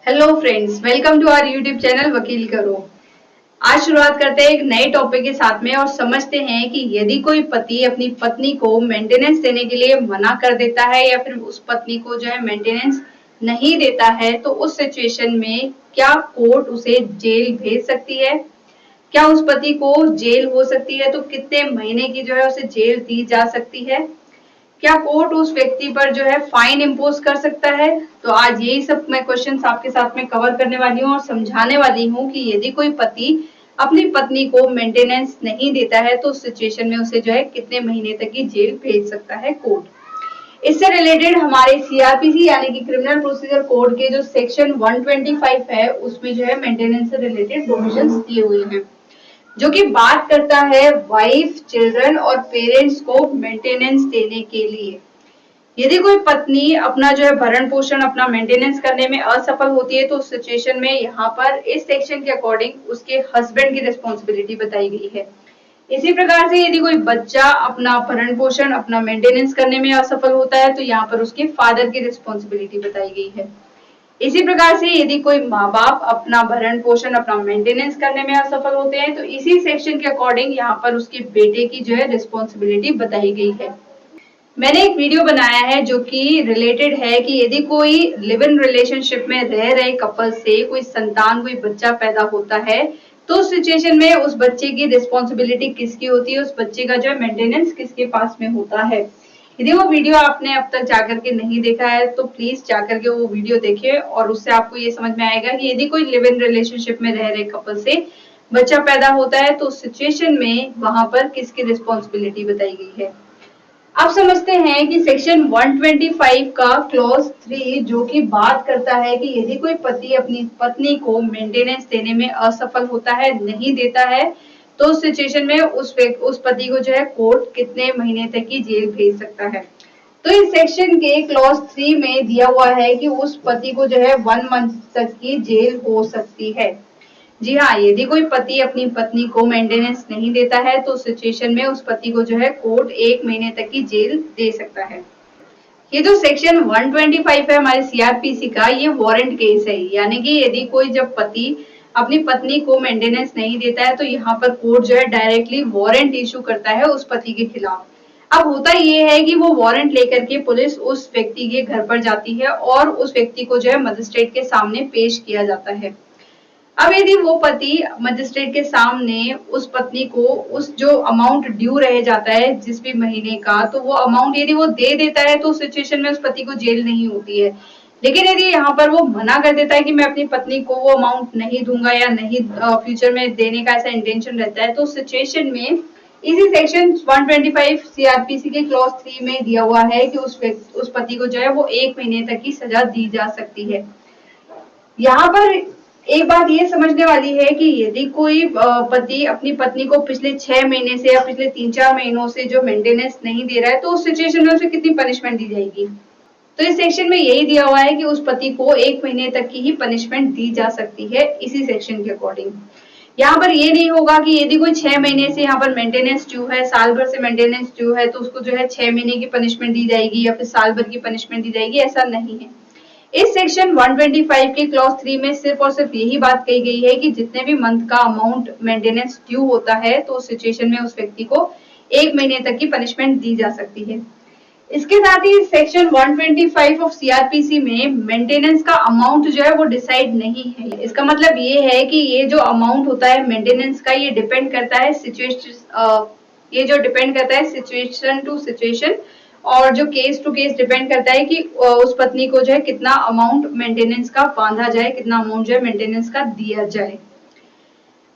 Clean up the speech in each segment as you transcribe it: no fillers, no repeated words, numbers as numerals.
Hello friends, welcome to our YouTube channel वकील करो। आज शुरुआत करते हैं एक नए टॉपिक के साथ में और समझते हैं कि यदि कोई पति अपनी पत्नी को मेंटेनेंस देने के लिए मना कर देता है या फिर उस पत्नी को जो है मेंटेनेंस नहीं देता है तो उस सिचुएशन में क्या कोर्ट उसे जेल भेज सकती है। क्या उस पति को जेल हो सकती है तो कितने महीने की जो है उसे जेल दी जा सकती है। क्या कोर्ट उस व्यक्ति पर जो है फाइन इम्पोज कर सकता है। तो आज यही सब मैं क्वेश्चंस आपके साथ में कवर करने वाली हूँ और समझाने वाली हूँ कि यदि कोई पति अपनी पत्नी को मेंटेनेंस नहीं देता है तो उस सिचुएशन में उसे जो है कितने महीने तक की जेल भेज सकता है कोर्ट। इससे रिलेटेड हमारे सीआरपीसी यानी कि क्रिमिनल प्रोसीजर कोड के जो सेक्शन 125 है उसमें जो है मेंटेनेंस से रिलेटेड प्रोविजंस दिए हुए हैं, जो कि बात करता है वाइफ, चिल्ड्रन और पेरेंट्स को मेंटेनेंस देने के लिए। यदि कोई पत्नी अपना जो है भरण पोषण अपना मेंटेनेंस करने में असफल होती है तो उस सिचुएशन में यहाँ पर इस सेक्शन के अकॉर्डिंग उसके हस्बैंड की रिस्पॉन्सिबिलिटी बताई गई है। इसी प्रकार से यदि कोई बच्चा अपना भरण पोषण अपना मेंटेनेंस करने में असफल होता है तो यहाँ पर उसके फादर की रिस्पॉन्सिबिलिटी बताई गई है। इसी प्रकार से यदि कोई माँ बाप अपना भरण पोषण अपना मेंटेनेंस करने में असफल होते हैं तो इसी सेक्शन के अकॉर्डिंग यहाँ पर उसके बेटे की जो है रिस्पॉन्सिबिलिटी बताई गई है। मैंने एक वीडियो बनाया है जो कि रिलेटेड है कि यदि कोई लिव इन रिलेशनशिप में रह रहे कपल से कोई संतान कोई बच्चा पैदा होता है तो उस सिचुएशन में उस बच्चे की रिस्पॉन्सिबिलिटी किसकी होती है, उस बच्चे का जो है मेंटेनेंस किसके पास में होता है। यदि वो वीडियो आपने अब तक जाकर के नहीं देखा है तो प्लीज जाकर के वो वीडियो देखिए और उससे आपको ये समझ में आएगा कि यदि कोई लिव इन रिलेशनशिप में रह रहे कपल से बच्चा पैदा होता है तो उस सिचुएशन में वहां पर किसकी रिस्पॉन्सिबिलिटी बताई गई है। अब समझते हैं कि सेक्शन 125 का क्लॉज 3 जो कि बात करता है कि यदि कोई पति अपनी पत्नी को मेंटेनेंस देने में असफल होता है, नहीं देता है, तो उस सिचुएशन में उस पति को जो है कोर्ट कितने महीने तक की जेल भेज सकता है। तो इस सेक्शन के क्लॉज 3 में दिया हुआ है कि उस पति को जो है 1 मंथ तक की जेल हो सकती है। जी हाँ, यदि कोई पति अपनी पत्नी को मेंटेनेंस नहीं देता है तो सिचुएशन में उस पति को जो है कोर्ट 1 महीने तक की जेल दे सकता है। ये जो सेक्शन 125 है हमारे सीआरपीसी का, ये वारंट केस है, यानी कि यदि कोई जब पति अपनी पत्नी को मेंटेनेंस नहीं देता है तो यहाँ पर कोर्ट जो है डायरेक्टली वारंट इशू करता है उस पति के खिलाफ। अब होता ये है कि वो वारंट लेकर के पुलिस उस व्यक्ति के घर पर जाती है और उस व्यक्ति को जो है मजिस्ट्रेट के सामने पेश किया जाता है। अब यदि वो पति मजिस्ट्रेट के सामने उस पत्नी को उस जो अमाउंट ड्यू रह जाता है जिस भी महीने का, तो वो अमाउंट यदि वो दे देता है तो उस सिचुएशन में उस पति को जेल नहीं होती है। लेकिन यदि यहाँ पर वो मना कर देता है कि मैं अपनी पत्नी को वो अमाउंट नहीं दूंगा या नहीं फ्यूचर में देने का ऐसा इंटेंशन रहता है तो उस सिचुएशन में इसी सेक्शन 125 सीआरपीसी के क्लॉज 3 में दिया हुआ है कि उस पति को जो है वो 1 महीने तक की सजा दी जा सकती है। यहाँ पर एक बात ये समझने वाली है कि यदि कोई पति अपनी पत्नी को पिछले 6 महीने से या पिछले 3-4 महीनों से जो मेंटेनेंस नहीं दे रहा है तो उस सिचुएशन में उसे कितनी पनिशमेंट दी जाएगी। तो इस सेक्शन में यही दिया हुआ है कि उस पति को 1 महीने तक की ही पनिशमेंट दी जा सकती है इसी सेक्शन के अकॉर्डिंग। यहाँ पर ये नहीं होगा कि यदि कोई 6 महीने से यहाँ पर मेंटेनेंस ड्यू है, साल भर से मेंटेनेंस ड्यू है तो उसको जो है 6 महीने की पनिशमेंट दी जाएगी या फिर साल भर की पनिशमेंट दी जाएगी, ऐसा नहीं है। इस सेक्शन 125 के क्लॉज 3 में सिर्फ और सिर्फ यही बात कही गई है कि जितने भी मंथ का अमाउंट मेंटेनेंस ड्यू होता है तो उस सिचुएशन में उस व्यक्ति को 1 महीने तक की पनिशमेंट दी जा सकती है। इसके साथ ही सेक्शन 125 ऑफ सीआरपीसी में मेंटेनेंस का अमाउंट जो है वो डिसाइड नहीं है। इसका मतलब ये है कि ये जो अमाउंट होता है मेंटेनेंस का, ये डिपेंड करता है सिचुएशन टू सिचुएशन और जो केस टू केस डिपेंड करता है कि उस पत्नी को जो है कितना अमाउंट मेंटेनेंस का बांधा जाए, कितना अमाउंट जो है मेंटेनेंस का दिया जाए।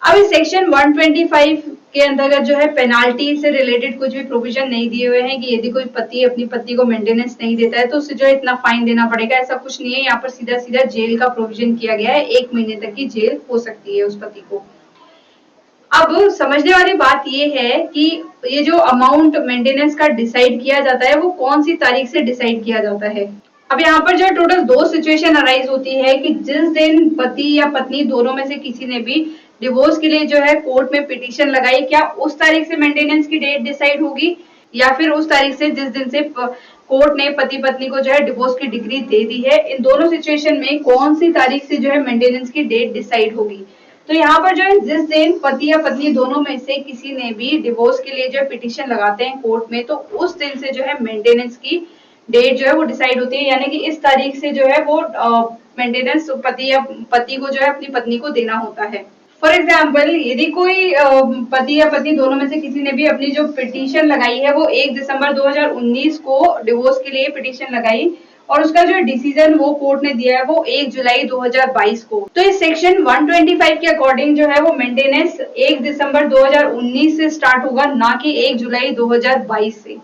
अब इस सेक्शन 125 के अंतर्गत जो है पेनाल्टी से रिलेटेड कुछ भी प्रोविजन नहीं दिए हुए हैं कि यदि कोई पति अपनी पत्नी को मेंटेनेंस नहीं देता है तो उसे जो है इतना फाइन देना पड़ेगा, ऐसा कुछ नहीं है। यहाँ पर सीधा सीधा जेल का प्रोविजन किया गया है, 1 महीने तक की जेल हो सकती है उस पति को। अब समझने वाली बात ये है कि ये जो अमाउंट मेंटेनेंस का डिसाइड किया जाता है वो कौन सी तारीख से डिसाइड किया जाता है। अब यहाँ पर जो टोटल 2 सिचुएशन अराइज होती है कि जिस दिन पति या पत्नी दोनों में से किसी ने भी डिवोर्स के लिए जो है कोर्ट में पिटीशन लगाई, क्या उस तारीख से मेंटेनेंस की डेट डिसाइड होगी या फिर उस तारीख से जिस दिन से कोर्ट ने पति पत्नी को जो है डिवोर्स की डिग्री दे दी है, इन दोनों सिचुएशन में कौन सी तारीख से जो है मेंटेनेंस की डेट डिसाइड होगी। तो यहाँ पर जो है जिस दिन पति या पत्नी दोनों में से किसी ने भी डिवोर्स के लिए जो है पिटीशन लगाते हैं कोर्ट में, तो उस दिन से जो है मेंटेनेंस की डेट जो है वो डिसाइड होती है, यानी कि इस तारीख से जो है वो मेंटेनेंस पति को जो है अपनी पत्नी को देना होता है। फॉर एग्जाम्पल, यदि कोई पति या पत्नी दोनों में से किसी ने भी अपनी जो पिटीशन लगाई है वो 1 दिसंबर 2019 को डिवोर्स के लिए पिटीशन लगाई और उसका जो डिसीजन वो कोर्ट ने दिया है वो 1 जुलाई 2022 को, तो इस सेक्शन 125 के अकॉर्डिंग जो है वो मेंटेनेंस 1 दिसंबर 2019 से स्टार्ट होगा, ना कि 1 जुलाई 2022 से।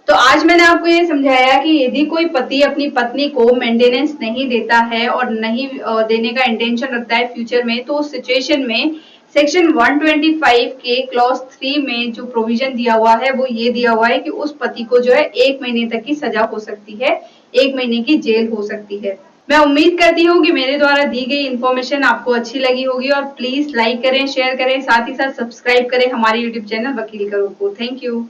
तो आज मैंने आपको ये समझाया कि यदि कोई पति अपनी पत्नी को मेंटेनेंस नहीं देता है और नहीं देने का इंटेंशन रखता है फ्यूचर में, तो उस सिचुएशन में सेक्शन 125 के क्लॉज 3 में जो प्रोविजन दिया हुआ है वो ये दिया हुआ है कि उस पति को जो है 1 महीने तक की सजा हो सकती है, 1 महीने की जेल हो सकती है। मैं उम्मीद करती हूँ कि मेरे द्वारा दी गई इन्फॉर्मेशन आपको अच्छी लगी होगी और प्लीज लाइक करें, शेयर करें, साथ ही साथ सब्सक्राइब करें हमारे यूट्यूब चैनल वकील करो को। Thank you.